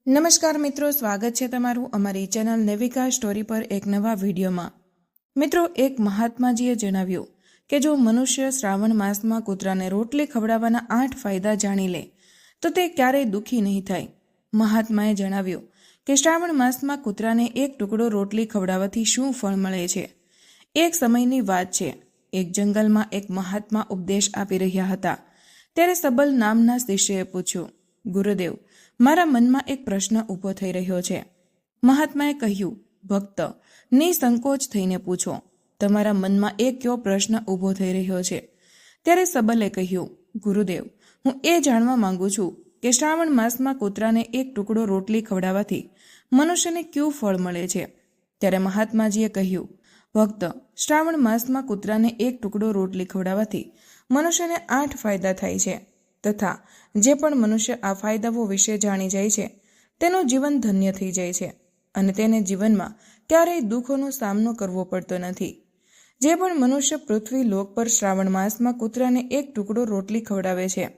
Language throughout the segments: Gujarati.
નમસ્કાર મિત્રો, સ્વાગત છે તમારું અમારી ચેનલ નેવિકા સ્ટોરી પર એક નવા વિડીયોમાં। મિત્રો, એક મહાત્માજીએ જણાવ્યું કે જો મનુષ્ય શ્રાવણ માસમાં કૂતરાને રોટલી ખવડાવવાના 8 ફાયદા જાણી લે તો તે ક્યારેય દુઃખી નહીં થાય। મહાત્માએ જણાવ્યું કે શ્રાવણ માસમાં કૂતરાને એક ટુકડો રોટલી ખવડાવવાથી શું ફળ મળે છે। એક સમયની વાત છે, એક જંગલમાં એક મહાત્મા ઉપદેશ આપી રહ્યા હતા। ત્યારે સબલ નામના શિષ્યએ પૂછ્યું, ગુરુદેવ, મારા મનમાં એક પ્રશ્ન ઊભો થઈ રહ્યો છે। મહાત્માએ કહ્યું, ભક્ત, નિસંકોચ થઈને પૂછો, તમારા મનમાં એક કયો પ્રશ્ન ઊભો થઈ રહ્યો છે। ત્યારે સબલે કહ્યું, ગુરુદેવ, હું એ જાણવા માંગુ છું કે શ્રાવણ માસમાં કૂતરાને એક ટુકડો રોટલી ખવડાવવાથી મનુષ્યને કયું ફળ મળે છે। ત્યારે મહાત્માજીએ કહ્યું, ભક્ત, શ્રાવણ માસમાં કૂતરાને એક ટુકડો રોટલી ખવડાવવાથી મનુષ્યને 8 ફાયદા થાય છે તથા જે પણ મનુષ્ય આ ફાયદાઓ વિશે જાણી જાય છે તેનું જીવન ધન્ય થઈ જાય છે અને તેને જીવનમાં ક્યારેય દુઃખોનો સામનો કરવો પડતો નથી। જે પણ મનુષ્ય પૃથ્વી લોક પર શ્રાવણ માસમાં કૂતરાને એક ટુકડો રોટલી ખવડાવે છે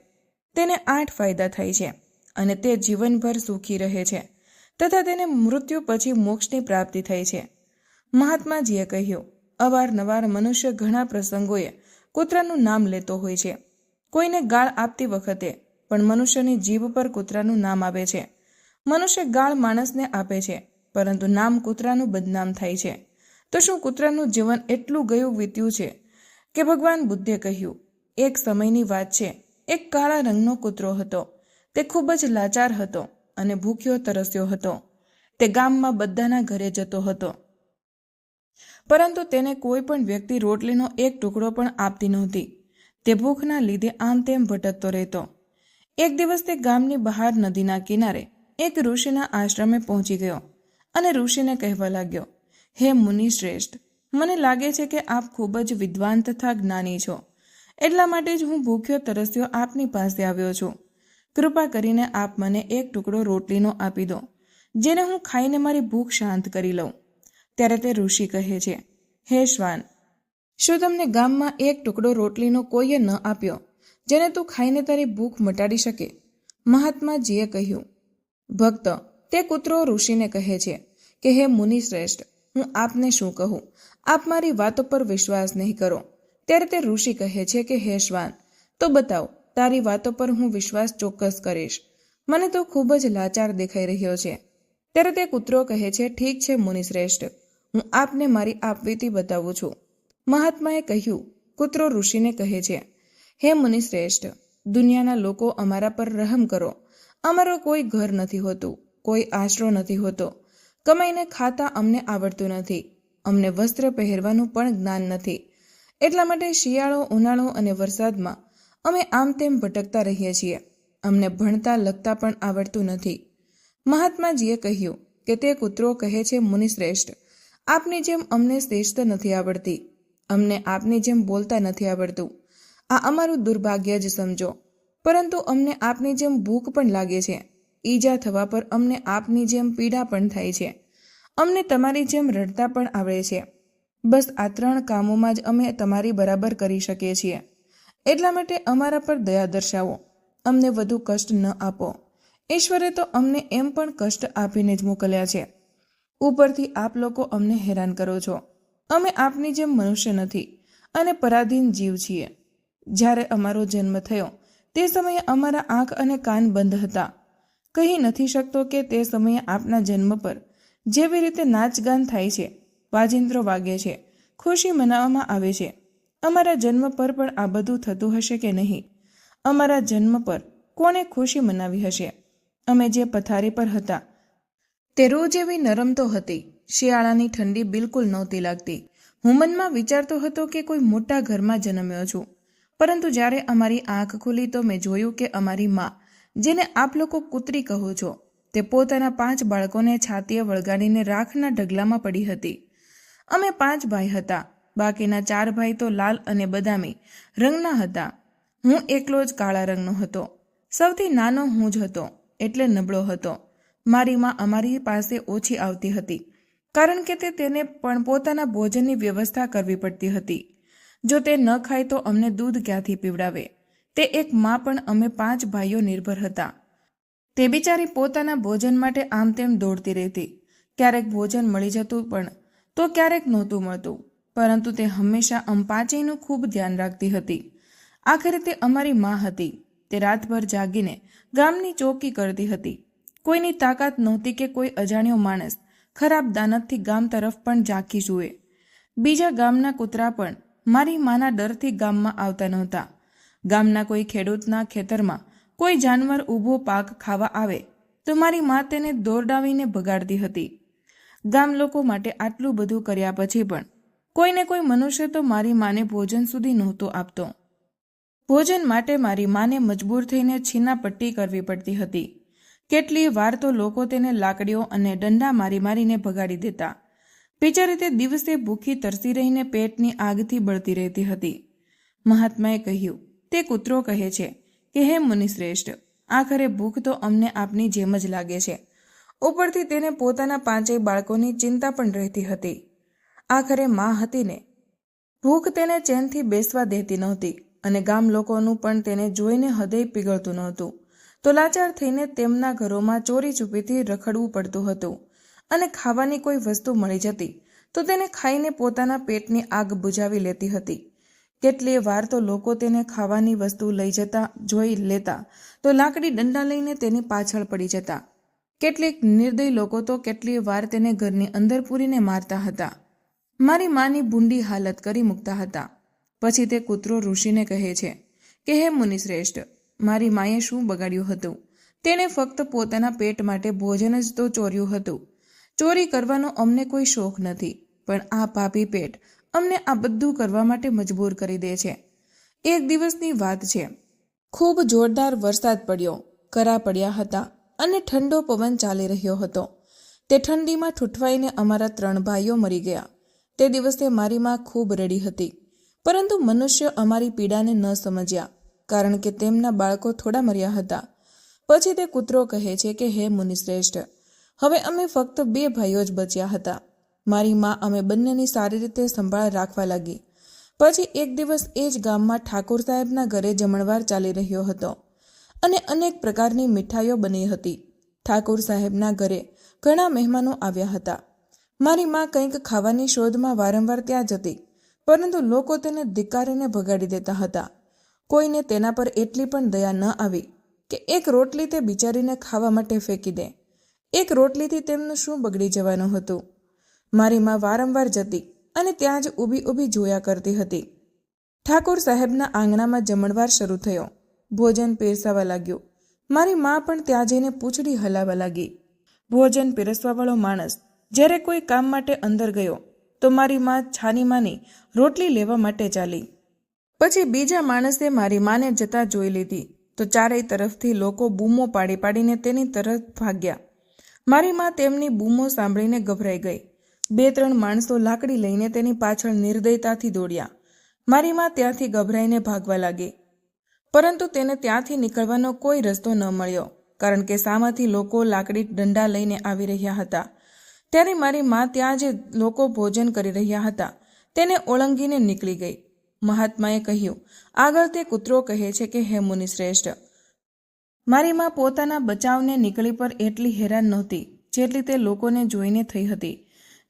તેને 8 ફાયદા થાય છે અને તે જીવનભર સુખી રહે છે તથા તેને મૃત્યુ પછી મોક્ષની પ્રાપ્તિ થાય છે। મહાત્માજીએ કહ્યું, અવારનવાર મનુષ્ય ઘણા પ્રસંગોએ કૂતરાનું નામ લેતો હોય છે। કોઈને ગાળ આપતી વખતે પણ મનુષ્યની જીભ પર કૂતરાનું નામ આવે છે। મનુષ્ય ગાળ માણસને આપે છે પરંતુ નામ કૂતરાનું બદનામ થાય છે। તો શું કૂતરાનું જીવન એટલું ગયું વીત્યું છે કે ભગવાન બુદ્ધે કહ્યું, એક સમયની વાત છે, એક કાળા રંગનો કૂતરો હતો। તે ખૂબ જ લાચાર હતો અને ભૂખ્યો તરસ્યો હતો। તે ગામમાં બધાના ઘરે જતો હતો પરંતુ તેને કોઈ પણ વ્યક્તિ રોટલીનો એક ટુકડો પણ આપતી નહોતી। તે ભૂખના લીધે આમ તેમ ભટકતો રહેતો। એક દિવસ તે ગામની બહાર નદીના કિનારે એક ઋષિના આશ્રમે પહોંચી ગયો અને ઋષિને કહેવા લાગ્યો, હે મુનિ શ્રેષ્ઠ, મને લાગે છે કે આપ ખૂબ જ વિદ્વાન તથા જ્ઞાની છો, એટલા માટે જ હું ભૂખ્યો તરસ્યો આપની પાસે આવ્યો છું। કૃપા કરીને આપ મને એક ટુકડો રોટલીનો આપી દો, જેને હું ખાઈને મારી ભૂખ શાંત કરી લઉં। ત્યારે તે ઋષિ કહે છે, હે શ્વાન, શું તમને ગામમાં એક ટુકડો રોટલીનો કોઈએ ન આપ્યો જેને તું ખાઈને તારી ભૂખ મટાડી શકે? મહાત્માજીએ કહ્યું, ભક્ત, તે કૂતરો ઋષિને કહે છે કે હે મુનિ શ્રેષ્ઠ, હું આપને શું કહું, આપ મારી વાતો પર વિશ્વાસ નહીં કરો। ત્યારે તે ઋષિ કહે છે કે હે શ્વાન, તો બતાવ, તારી વાતો પર હું વિશ્વાસ ચોક્કસ કરીશ। મને તો ખૂબ જ લાચાર દેખાઈ રહ્યો છે। ત્યારે તે કૂતરો કહે છે, ઠીક છે મુનિ શ્રેષ્ઠ, હું આપને મારી આપવીતી બતાવું છું। મહાત્માએ કહ્યું, કૂતરો ઋષિને કહે છે, હે મુનિ શ્રેષ્ઠ, દુનિયાના લોકો અમારા પર રહમ કરો। અમારો કોઈ ઘર નથી હોતું, કોઈ આશરો નથી હોતો, કમાઈને ખાતા અમને આવડતું નથી, અમને વસ્ત્ર પહેરવાનું પણ જ્ઞાન નથી, એટલા માટે શિયાળો, ઉનાળો અને વરસાદમાં અમે આમ તેમ ભટકતા રહીએ છીએ। અમને ભણતા લખતા પણ આવડતું નથી। મહાત્માજીએ કહ્યું કે તે કૂતરો કહે છે, મુનિ શ્રેષ્ઠ, આપની જેમ અમને શ્રેષ્ઠ નથી આવડતી, અમને આપની જેમ બોલતા નથી આવડતું। આ અમારું દુર્ભાગ્ય જ સમજો, પરંતુ અમને આપની જેમ ભૂખ પણ લાગે છે, ઈજા થવા પર અમને આપની જેમ પીડા પણ થાય છે, અમને તમારી જેમ રડતા પણ આવડે છે। બસ આ 3 કામોમાં જ અમે તમારી બરાબર કરી શકીએ છીએ, એટલા માટે અમારા પર દયા દર્શાવો, અમને વધુ કષ્ટ ન આપો। ઈશ્વરે તો અમને એમ પણ કષ્ટ આપીને જ મોકલ્યા છે, ઉપરથી આપ લોકો અમને હેરાન કરો છો। અમે આપની જેમ મનુષ્ય નથી અને પરાધીન જીવ છીએ। જ્યારે અમારો જન્મ થયો તે સમયે અમારા આંખ અને કાન બંધ હતા। કહી નથી શકતો કે તે સમયે આપના જન્મ પર જેવી રીતે નાચગાન થાય છે, વાજિંત્રો વાગે છે, ખુશી મનાવવામાં આવે છે, અમારા જન્મ પર પણ આ બધું થતું હશે કે નહીં? અમારા જન્મ પર કોને ખુશી મનાવી હશે? અમે જે પથારી પર હતા તે રૂ જેવી નરમ તો હતી, શિયાળાની ઠંડી બિલકુલ નહોતી લાગતી। હું મનમાં વિચારતો હતો કે કોઈ મોટા ઘરમાં જન્મ્યો છું, પરંતુ જ્યારે અમારી આંખ ખુલી તો મેં જોયું કે અમારી માં, જેને આપ લોકો કૂતરી કહો છો, તે પોતાના 5 બાળકોને છાતીએ વળગાડીને રાખના ઢગલામાં પડી હતી। અમે 5 ભાઈ હતા, બાકીના 4 ભાઈ તો લાલ અને બદામી રંગના હતા। હું એકલો જ કાળા રંગનો હતો। સૌથી નાનો હું જ હતો, એટલે નબળો હતો। મારી માં અમારી પાસે ઓછી આવતી હતી, કારણ કે તેને પણ પોતાના ભોજનની વ્યવસ્થા કરવી પડતી હતી। જો તે ન ખાય તો અમને દૂધ ક્યાંથી પીવડાવે? તે એક માં પણ અમે 5 ભાઈઓ નિર્ભર હતા। તે બિચારી પોતાના ભોજન માટે આમ તેમ દોડતી રહેતી. ક્યારેક ભોજન મળી જતું પણ તો ક્યારેક નહોતું મળતું, પરંતુ તે હંમેશા પાંચેયનું ખૂબ ધ્યાન રાખતી હતી. આખરે તે અમારી માં હતી. તે રાતભર જાગીને ગામની ચોકી કરતી હતી. કોઈની તાકાત નહોતી કે કોઈ અજાણ્યો માણસ ખરાબ દાનતથી ગામ તરફ પણ ઝાંખી જુએ. બીજા ગામના કૂતરા પણ મારી માના ડરથી ગામમાં આવતા નહોતા. ગામના કોઈ ખેડૂતના ખેતરમાં કોઈ જાનવર ઊભો પાક ખાવા આવે તો મારી મા તેને દોરડાવીને ભગાડતી હતી. ગામ લોકો માટે આટલું બધું કર્યા પછી પણ કોઈને કોઈ મનુષ્ય તો મારી માને ભોજન સુધી નહોતો આપતો. ભોજન માટે મારી માને મજબૂર થઈને છીનાપટ્ટી કરવી પડતી હતી. કેટલીય વાર તો લોકો તેને લાકડીઓ અને દંડા મારી મારીને ભગાડી દેતા. બિચારી તે દિવસે ભૂખી તરસી રહીને પેટની આગથી બળતી રહેતી હતી. મહાત્માએ કહ્યું, તે કૂતરો કહે છે કે હે મુનિશ્રેષ્ઠ, આખરે ભૂખ તો અમને આપની જેમ જ લાગે છે. ઉપરથી તેને પોતાના પાંચેય બાળકોની ચિંતા પણ રહેતી હતી. આખરે માં હતી ને, ભૂખ તેને ચેનથી બેસવા દેતી નહોતી અને ગામ લોકોનું પણ તેને જોઈને હૃદય પીગળતું નહોતું. તો લાચાર થઈને તેમના ઘરોમાં ચોરી છુપીથી રખડવું પડતું હતું અને ખાવાની કોઈ વસ્તુ મળી જતી તો તેને ખાઈને પોતાના પેટની આગ બુઝાવી લેતી હતી. કેટલીય વાર તો લોકો તેને ખાવાની વસ્તુ લઈ જતા જોઈ લેતા તો લાકડી દંડા લઈને તેની પાછળ પડી જતા. કેટલીક નિર્દય લોકો તો કેટલીય વાર તેને ઘરની અંદર પૂરીને મારતા હતા. મારી માની ભૂંડી હાલત કરી મૂકતા હતા. પછી તે કૂતરો ઋષિને કહે છે કે હે મુનિશ્રેષ્ઠ, મારી માએ શું બગાડ્યું હતું? તેણે ફક્ત પોતાના પેટ માટે ભોજન જ તો ચોર્યું હતું. ચોરી કરવાનો અમને કોઈ શોખ નથી, પણ આ પાપી પેટ અમને આ બધું કરવા માટે મજબૂર કરી દે છે. એક દિવસની વાત છે. ખૂબ જોરદાર વરસાદ પડ્યો, કરા પડ્યા હતા અને ઠંડો પવન ચાલી રહ્યો હતો. તે ઠંડીમાં ઠૂઠવાઈને અમારા 3 ભાઈઓ મરી ગયા. તે દિવસે મારી માં ખૂબ રડી હતી, પરંતુ મનુષ્ય અમારી પીડાને ન સમજ્યા, કારણ કે તેમના બાળકો થોડા મર્યા હતા. પછી તે કૂતરો કહે છે કે હે મુનિશ્રેષ્ઠ, હવે અમે ફક્ત 2 ભાઈઓ જ બચ્યા હતા. મારી માં અમે બંનેની સારી રીતે સંભાળ રાખવા લાગી. પછી એક દિવસ એ જ ગામમાં ઠાકોર સાહેબના ઘરે જમણવાર ચાલી રહ્યો હતો અને અનેક પ્રકારની મીઠાઈઓ બની હતી. ઠાકોર સાહેબના ઘરે ઘણા મહેમાનો આવ્યા હતા. મારી માં કંઈક ખાવાની શોધમાં વારંવાર ત્યાં જતી, પરંતુ લોકો તેને ધિક્કારીને ભગાડી દેતા હતા. કોઈને તેના પર એટલી પણ દયા ન આવી કે એક રોટલી તે બિચારીને ખાવા માટે ફેંકી દે. એક રોટલીથી તેમનું શું બગડી જવાનું હતું? મારી માં વારંવાર જતી અને ત્યાં જ ઊભી ઊભી જોયા કરતી હતી. ઠાકોર સાહેબના આંગણામાં જમણવાર શરૂ થયો. ભોજન પીરસાવા લાગ્યું. મારી માં પણ ત્યાં જઈને પૂંછડી હલાવવા લાગી. ભોજન પીરસવાવાળો માણસ જ્યારે કોઈ કામ માટે અંદર ગયો તો મારી માં છાની માની રોટલી લેવા માટે ચાલી. પછી બીજા માણસે મારી માને જતા જોઈ લીધી તો ચારેય તરફથી લોકો બૂમો પાડી પાડીને તેની તરફ ભાગ્યા. મારી માં તેમની બૂમો સાંભળીને ગભરાઈ ગઈ. 2-3 માણસો લાકડી લઈને તેની પાછળ નિર્દયતાથી દોડ્યા. મારી માં ત્યાંથી ગભરાઈને ભાગવા લાગી, પરંતુ તેને ત્યાંથી નીકળવાનો કોઈ રસ્તો ન મળ્યો, કારણ કે સામેથી લોકો લાકડી દંડા લઈને આવી રહ્યા હતા. ત્યારે મારી માં ત્યાં જે લોકો ભોજન કરી રહ્યા હતા તેને ઓળંગીને નીકળી ગઈ. મહાત્માએ કહ્યું, આગળ તે કૂતરો કહે છે કે હે મુનિશ્રેષ્ઠ, મારી માં પોતાના બચાવને નીકળી પર એટલી હેરાન નહોતી જેટલી તે લોકોને જોઈને થઈ હતી,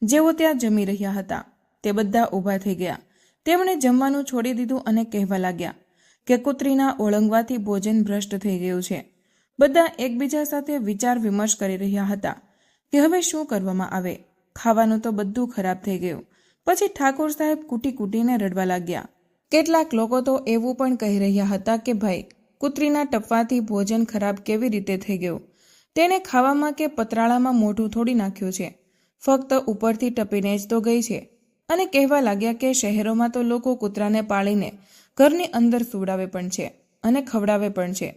જેઓ ત્યાં જમી રહ્યા હતા. તે બધા ઊભા થઈ ગયા. તેમણે જમવાનું છોડી દીધું અને કહેવા લાગ્યા કે કૂતરીના ઓળંગવાથી ભોજન ભ્રષ્ટ થઈ ગયું છે. બધા એકબીજા સાથે વિચાર વિમર્શ કરી રહ્યા હતા કે હવે શું કરવામાં આવે. ખાવાનું તો બધું ખરાબ થઈ ગયું. પછી ઠાકોર સાહેબ કૂટી કૂટીને રડવા લાગ્યા. કેટલાક લોકો તો એવું પણ કહી રહ્યા હતા કે ભાઈ, કૂતરીના ટપવાથી ભોજન ખરાબ કેવી રીતે થઈ ગયું? તેને ખાવામાં કે પતરાળામાં મોઢું થોડી નાખ્યું છે, ફક્ત ઉપરથી ટપીને જ તો ગઈ છે. અને કહેવા લાગ્યા કે શહેરોમાં તો લોકો કૂતરાને પાળીને ઘરની અંદર સુવડાવે પણ છે અને ખવડાવે પણ છે,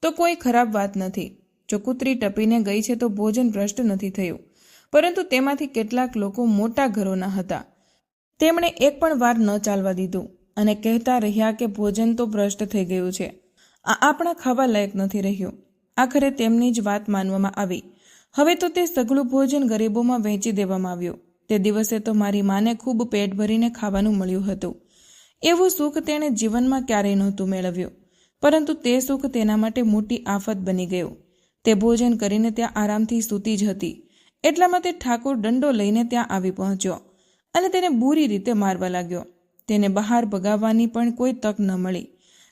તો કોઈ ખરાબ વાત નથી. જો કૂતરી ટપીને ગઈ છે તો ભોજન ભ્રષ્ટ નથી થયું. પરંતુ તેમાંથી કેટલાક લોકો મોટા ઘરોના હતા. તેમણે એક પણ વાર ન ચાલવા દીધું અને કહેતા રહ્યા કે ભોજન તો ભ્રષ્ટ થઈ ગયું છે, આ આપણા ખાવા લાયક નથી રહ્યું. આખરે તેમની જ વાત માનવામાં આવી. હવે તો તે સઘળું ભોજન ગરીબોમાં વહેંચી દેવામાં આવ્યું. તે દિવસે તો મારી માને ખૂબ પેટ ભરીને ખાવાનું મળ્યું હતું. એવું સુખ તેણે જીવનમાં ક્યારેય નહોતું મેળવ્યું, પરંતુ તે સુખ તેના માટે મોટી આફત બની ગયું. તે ભોજન કરીને ત્યાં આરામથી સૂતી જ હતી એટલામાં તે ઠાકોર દંડો લઈને ત્યાં આવી પહોંચ્યો અને તેને બુરી રીતે મારવા લાગ્યો. તેને બહાર ભગાવવાની પણ કોઈ તક ન મળી.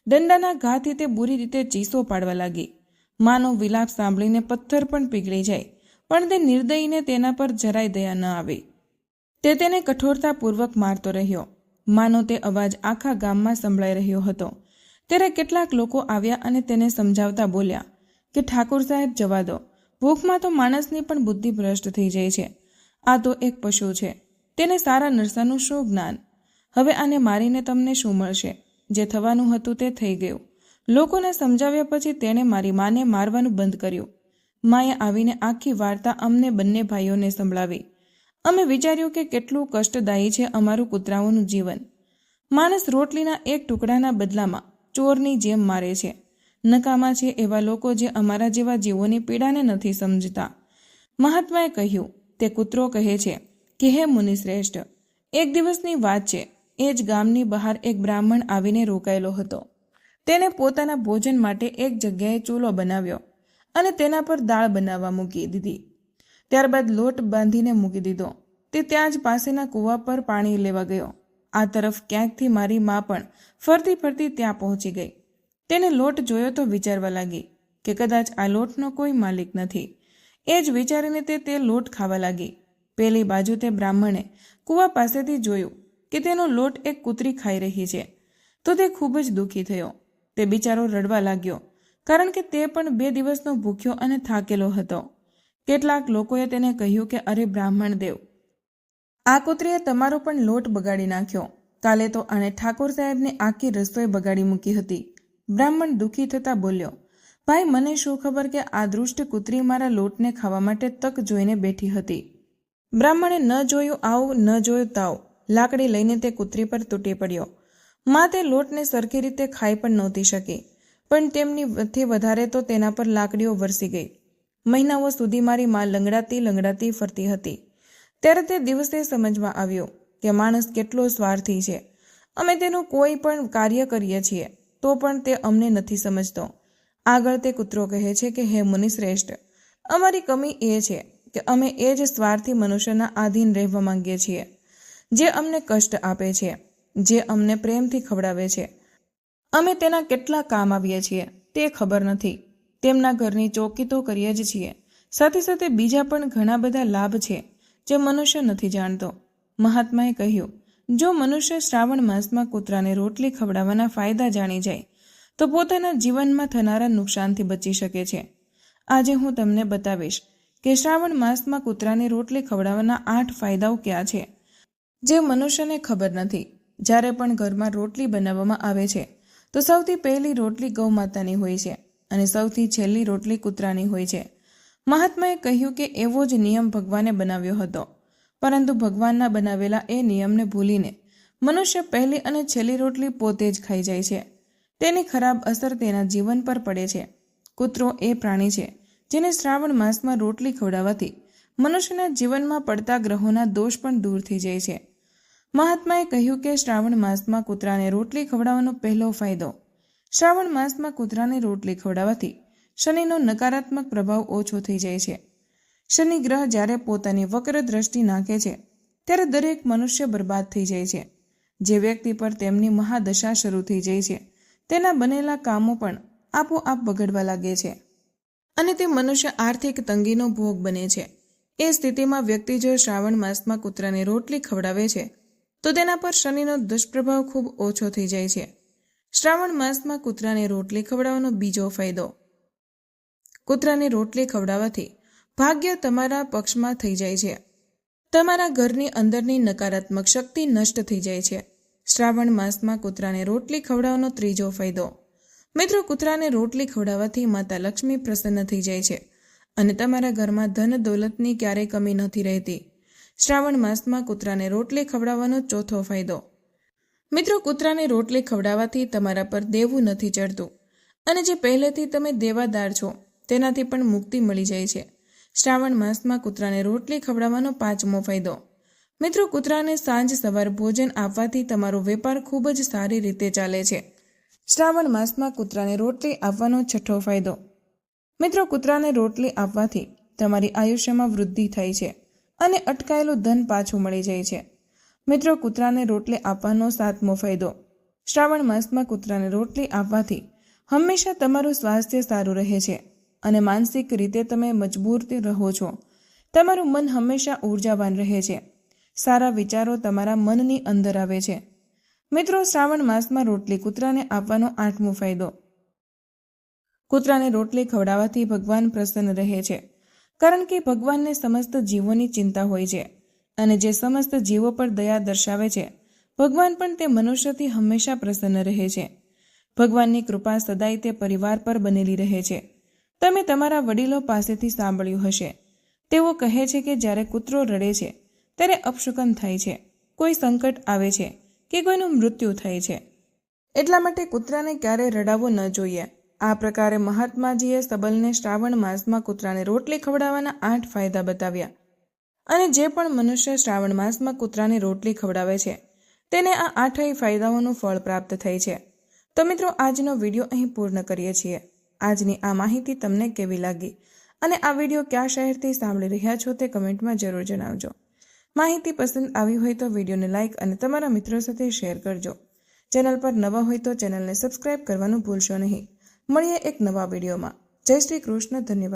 દંડાના ઘાથી તે બુરી રીતે ચીસો પાડવા લાગી. માનો વિલાપ સાંભળીને પથ્થર પણ પીગળી જાય, પણ તે નિર્દયીને તેના પર જરાય દયા ન આવી. તે તેને કઠોરતાપૂર્વક મારતો રહ્યો. માનો તે અવાજ આખા ગામમાં સંભળાઈ રહ્યો હતો. ત્યારે કેટલાક લોકો આવ્યા અને તેને સમજાવતા બોલ્યા કે ઠાકોર સાહેબ, જવા દો. ભૂખમાં તો માણસની પણ બુદ્ધિ ભ્રષ્ટ થઈ જાય છે. આ તો એક પશુ છે. તેને સારા નરસાનું શું જ્ઞાન? હવે આને મારીને તમને શું મળશે? જે થવાનું હતું તે થઈ ગયું. લોકોને સમજાવ્યા પછી તેણે મારી માને મારવાનું બંધ કર્યું. માએ આવીને આખી વાર્તા અમને બંને ભાઈઓને સંભળાવી. અમે વિચાર્યું કે કેટલું કષ્ટદાયી છે અમારું કૂતરાઓનું જીવન. માણસ રોટલીના એક ટુકડાના બદલામાં ચોરની જેમ મારે છે. નકામા છે એવા લોકો જે અમારા જેવા જીવોની પીડાને નથી સમજતા. મહાત્માએ કહ્યું, તે કૂતરો કહે છે કે હે મુનિશ્રેષ્ઠ, એક દિવસની વાત છે. એ જ ગામની બહાર એક બ્રાહ્મણ આવીને રોકાયેલો હતો. તેને પોતાના ભોજન માટે એક જગ્યાએ ચૂલો બનાવ્યો અને તેના પર દાળ બનાવવા મૂકી દીધી. ત્યારબાદ લોટ બાંધીને મૂકી દીધો. તે ત્યાં જ પાસેના કૂવા પર પાણી લેવા ગયો. આ તરફ ક્યાંકથી મારી મા પણ ફરતી ફરતી ત્યાં પહોંચી ગઈ. તેને લોટ જોયો તો વિચારવા લાગી કે કદાચ આ લોટનો કોઈ માલિક નથી. એ જ વિચારીને તે લોટ ખાવા લાગી. પેલી બાજુ તે બ્રાહ્મણે કૂવા પાસેથી જોયું કે તેનો લોટ એક કૂતરી ખાઈ રહી છે, તો તે ખૂબ જ દુઃખી થયો. તે બિચારો રડવા લાગ્યો, કારણ કે તે પણ 2 દિવસનો ભૂખ્યો અને થાકેલો હતો. કેટલાક લોકોએ તેને કહ્યું કે અરે બ્રાહ્મણ દેવ, આ કૂતરીએ તમારો પણ લોટ બગાડી નાખ્યો. કાલે તો આણે ઠાકોર સાહેબની આખી રસોઈ બગાડી મૂકી હતી. બ્રાહ્મણ દુઃખી થતા બોલ્યો, ભાઈ, મને શું ખબર કે આ દુષ્ટ કૂતરી મારા લોટને ખાવા માટે તક જોઈને બેઠી હતી. બ્રાહ્મણે ન જોયું આવું, ન જોયું તાવ. લાકડી લઈને તે કૂતરી પર તૂટી પડ્યો. મા તે લોટને સરખી રીતે ખાઈ પણ નહોતી શકી, પણ તેમની વધારે તો તેના પર લાકડીઓ વરસી ગઈ. મહિનાઓ સુધી મારી મા લંગડાતી ફરતી હતી. ત્યારે તે દિવસે સમજવા આવ્યું કે માણસ કેટલો સ્વાર્થી છે. અમે તેનું કોઈ પણ કાર્ય કરીએ છીએ તો પણ તે અમને નથી સમજતો. આગળ તે કૂતરો કહે છે કે હે મુનિશ્રેષ્ઠ, અમારી કમી એ છે કે અમે એ જ સ્વાર્થી મનુષ્યના આધીન રહેવા માંગીએ છીએ, જે અમને કષ્ટ આપે છે, જે અમને પ્રેમથી ખવડાવે છે. અમે તેના કેટલા કામ આવીએ છીએ તે ખબર નથી. તેમના ઘરની ચોકી તો કરીએ જ છીએ, સાથે સાથે બીજા પણ ઘણા બધા લાભ છે જે મનુષ્ય નથી જાણતો. મહાત્માએ કહ્યું, જો મનુષ્ય શ્રાવણ માસમાં કૂતરાને રોટલી ખવડાવવાના ફાયદા જાણી જાય તો પોતાના જીવનમાં થનારા નુકસાનથી બચી શકે છે. આજે હું તમને બતાવીશ કે શ્રાવણ માસમાં કૂતરાને રોટલી ખવડાવવાના 8 ફાયદાઓ ક્યાં છે, જે મનુષ્યને ખબર નથી. જ્યારે પણ ઘરમાં રોટલી બનાવવામાં આવે છે તો સૌથી પહેલી રોટલી ગૌ માતાની હોય છે અને સૌથી છેલ્લી રોટલી કૂતરાની હોય છે. મહાત્માએ કહ્યું કે એવો જ નિયમ ભગવાને બનાવ્યો હતો, પરંતુ ભગવાનના બનાવેલા એ નિયમને ભૂલીને મનુષ્ય પહેલી અને છેલ્લી રોટલી પોતે જ ખાઈ જાય છે. તેની ખરાબ અસર તેના જીવન પર પડે છે. કૂતરો એ પ્રાણી છે જેને શ્રાવણ માસમાં રોટલી ખવડાવવાથી મનુષ્યના જીવનમાં પડતા ગ્રહોના દોષ પણ દૂર થઈ જાય છે. મહાત્માએ કહ્યું કે શ્રાવણ માસમાં કૂતરાને રોટલી ખવડાવવાનો પહેલો ફાયદો, શ્રાવણ માસમાં કૂતરાને રોટલી ખવડાવવાથી શનિનો નકારાત્મક પ્રભાવ ઓછો થઈ જાય છે. શનિ ગ્રહ જ્યારે પોતાની વક્ર દ્રષ્ટિ નાખે છે ત્યારે દરેક મનુષ્ય બરબાદ થઈ જાય છે. જે વ્યક્તિ પર તેમની મહાદશા શરૂ થઈ જાય છે તેના બનેલા કામો પણ આપોઆપ બગડવા લાગે છે અને તે મનુષ્ય આર્થિક તંગીનો ભોગ બને છે. એ સ્થિતિમાં વ્યક્તિ જો શ્રાવણ માસમાં કૂતરાને રોટલી ખવડાવે છે તો તેના પર શનિનો દુષ્પ્રભાવ ખૂબ ઓછો થઈ જાય છે. શ્રાવણ માસમાં કૂતરાને રોટલી ખવડાવવાનો બીજો ફાયદો, કૂતરાને રોટલી ખવડાવવાથી ભાગ્ય તમારા પક્ષમાં થઈ જાય છે. તમારા ઘરની અંદરની નકારાત્મક શક્તિ નષ્ટ થઈ જાય છે. શ્રાવણ માસમાં કૂતરાને રોટલી ખવડાવવાનો ત્રીજો ફાયદો, મિત્રો, કૂતરાને રોટલી ખવડાવવાથી માતા લક્ષ્મી પ્રસન્ન થઈ જાય છે અને તમારા ઘરમાં ધન દોલતની ક્યારેય કમી નથી રહેતી. શ્રાવણ માસમાં કૂતરાને રોટલી ખવડાવવાનો ચોથો ફાયદો, મિત્રો, કૂતરાને રોટલી ખવડાવવાથી તમારા પર દેવું નથી ચડતું અને જે પહેલેથી તમે દેવાદાર છો તેનાથી પણ મુક્તિ મળી જાય છે. શ્રાવણ માસમાં કૂતરાને રોટલી ખવડાવવાનો પાંચમો ફાયદો, મિત્રો, કૂતરાને સાંજ સવાર ભોજન આપવાથી તમારો વેપાર ખૂબ જ સારી રીતે ચાલે છે. શ્રાવણ માસમાં કૂતરાને રોટલી આપવાનો છઠ્ઠો ફાયદો, મિત્રો, કૂતરાને રોટલી આપવાથી તમારી આયુષ્યમાં વૃદ્ધિ થાય છે અને અટકાયેલું ધન પાછું મળી જાય છે. મિત્રો, કૂતરાને રોટલી આપવાનો 7મો ફાયદો. શ્રાવણ માસમાં કૂતરાને રોટલી આપવાથી હંમેશા તમારું સ્વાસ્થ્ય સારું રહે છે અને માનસિક રીતે તમે મજબૂત રહો છો. તમારું મન હંમેશા ઉર્જાવાન રહે છે. સારા વિચારો તમારા મનની અંદર આવે છે. મિત્રો, શ્રાવણ માસમાં રોટલી કૂતરાને આપવાનો 8મો ફાયદો. કૂતરાને રોટલી ખવડાવવાથી ભગવાન પ્રસન્ન રહે છે, કારણ કે ભગવાનને સમસ્ત જીવોની ચિંતા હોય છે અને જે સમસ્ત જીવો પર દયા દર્શાવે છે, ભગવાન પણ તે મનુષ્યથી હંમેશા પ્રસન્ન રહે છે. ભગવાનની કૃપા સદાય તે પરિવાર પર બનેલી રહે છે. તમે તમારા વડીલો પાસેથી સાંભળ્યું હશે. તેઓ કહે છે કે જ્યારે કૂતરો રડે છે ત્યારે અપશુકન થાય છે, કોઈ સંકટ આવે છે કે કોઈનું મૃત્યુ થાય છે. એટલા માટે કૂતરાને ક્યારેય રડાવવો ન જોઈએ. આ પ્રકારે મહાત્માજીએ સબલને શ્રાવણ માસમાં કૂતરાને રોટલી ખવડાવવાના 8 ફાયદા બતાવ્યા અને જે પણ મનુષ્ય શ્રાવણ માસમાં કૂતરાને રોટલી ખવડાવે છે તેને આ 8 ફાયદાઓનું ફળ પ્રાપ્ત થાય છે. તો મિત્રો, આજનો વિડીયો અહીં પૂર્ણ કરીએ છીએ. આજની આ માહિતી તમને કેવી લાગી અને આ વિડીયો કયા શહેરથી સાંભળી રહ્યા છો તે કમેન્ટમાં જરૂર જણાવજો. માહિતી પસંદ આવી હોય તો વિડીયોને લાઇક અને તમારા મિત્રો સાથે શેર કરજો. ચેનલ પર નવા હોય તો ચેનલને સબસ્ક્રાઇબ કરવાનું ભૂલશો નહીં. મળીએ એક નવા વિડીયોમાં. જય શ્રી કૃષ્ણ. ધન્યવાદ.